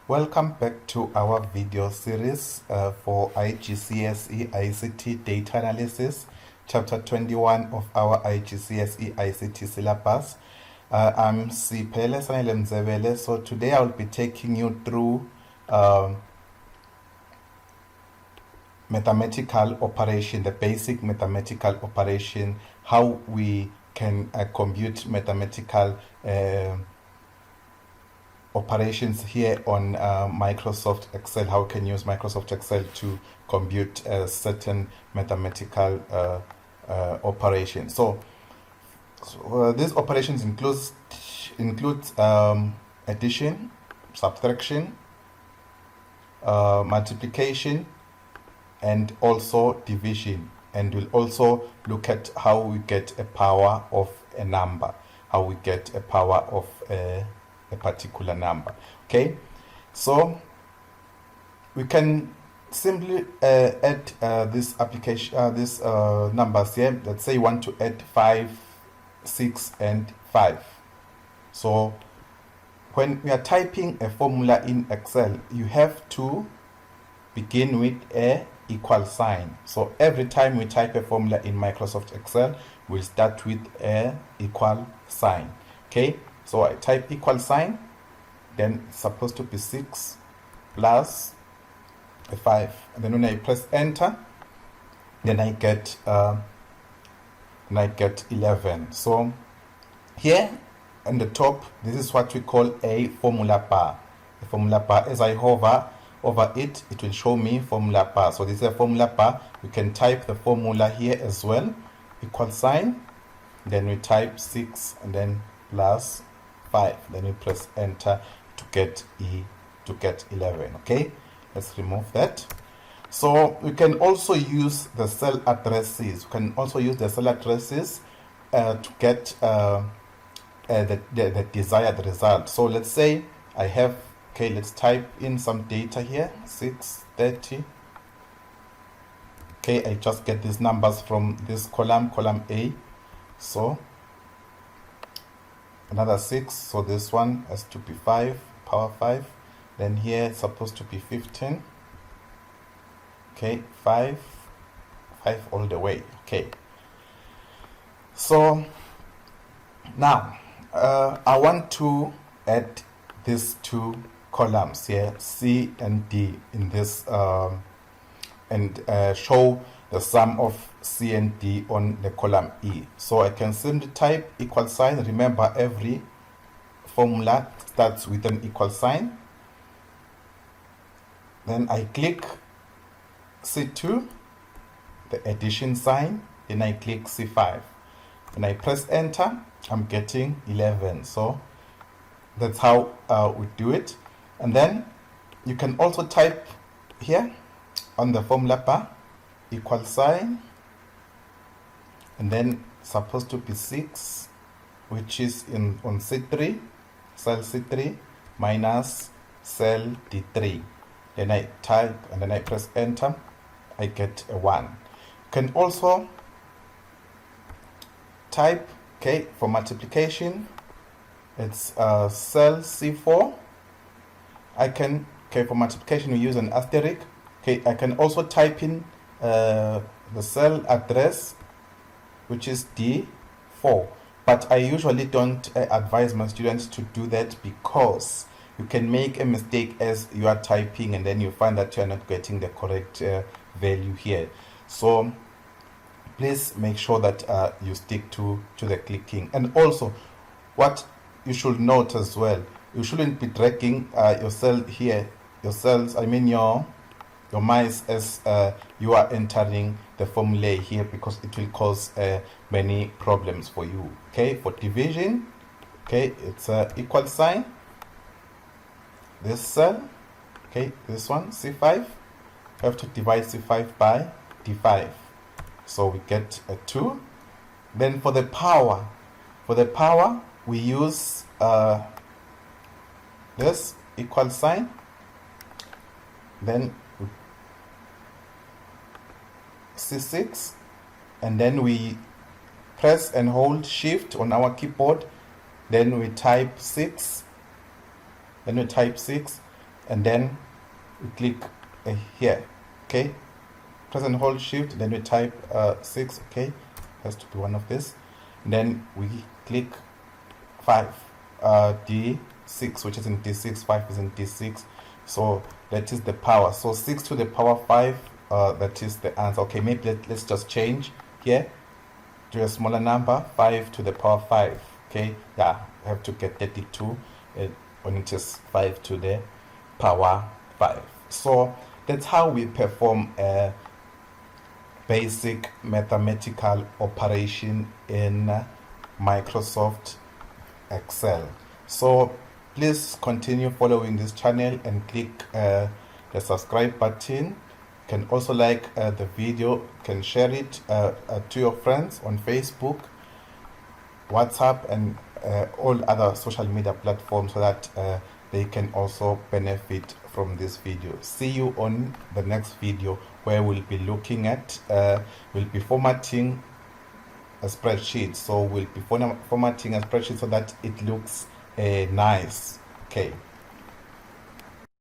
Welcome back to our video series for IGCSE ICT Data Analysis, Chapter 21 of our IGCSE ICT syllabus. I'm Sipele Sanele. So today I'll be taking you through mathematical operation, the basic mathematical operation, how we can compute mathematical operations here on Microsoft Excel, how we can use Microsoft Excel to compute certain mathematical operations. So these operations includes addition, subtraction, multiplication, and also division. And we'll also look at how we get a power of a number, how we get a power of a particular number. Okay, so we can simply add this application, these numbers here. Let's say you want to add 5, 6, and 5. So when we are typing a formula in Excel, you have to begin with a equal sign. So every time we type a formula in Microsoft Excel, we'll start with a equal sign. Okay, so I type equal sign, then it's supposed to be 6 plus a 5. And then when I press enter, then I get 11. So here on the top, this is what we call a formula bar. A formula bar, as I hover over it, it will show me formula bar. So this is a formula bar. We can type the formula here as well, equal sign, then we type 6 and then plus 5, then we press enter to get 11. Okay, let's remove that. So we can also use the cell addresses. We can also use the cell addresses to get the desired result. So let's say I have, okay, let's type in some data here, 630. Okay, I just get these numbers from this column A. So another 6, so this one has to be 5, power 5. Then here it's supposed to be 15. Okay, 5 all the way. Okay, so now I want to add these two columns here, C and D, in this and show the sum of C and D on the column E. So I can simply type equal sign. Remember, every formula starts with an equal sign. Then I click C2, the addition sign. Then I click C5. When I press enter, I'm getting 11. So that's how we do it. And then you can also type here on the formula bar, equal sign, and then supposed to be 6, which is on C3, cell C3 minus cell D3. Then I type and then I press enter, I get a 1. You can also type, okay, for multiplication, it's cell C4. I can, okay, for multiplication we use an asterisk. Okay, I can also type in the cell address, which is D4, but I usually don't advise my students to do that, because you can make a mistake as you are typing and then you find that you are not getting the correct value here. So please make sure that you stick to the clicking. And also, what you should note as well, you shouldn't be dragging your cell here, your cells, I mean your mice, as you are entering the formula here, because it will cause many problems for you. Okay, for division, okay, it's equal sign, this cell, okay, this one, C5, you have to divide C5 by D5, so we get a 2. Then for the power, we use this equal sign, then C6, and then we press and hold shift on our keyboard, then we type 6, and then we click here. Okay, press and hold shift, then we type 6. Okay, has to be one of this, and then we click 5, D6, which is in D6, 5 is in D6, so that is the power. So 6 to the power 5, that is the answer. Okay, maybe let's just change here to a smaller number, 5 to the power 5. Okay, yeah, I have to get 32 when it is 5 to the power 5. So that's how we perform a basic mathematical operation in Microsoft Excel. So please continue following this channel and click the subscribe button. You can also like the video, you can share it to your friends on Facebook, WhatsApp, and all other social media platforms, so that they can also benefit from this video. See you on the next video, where we'll be looking at we'll be formatting a spreadsheet. So we'll be formatting a spreadsheet so that it looks nice. Okay.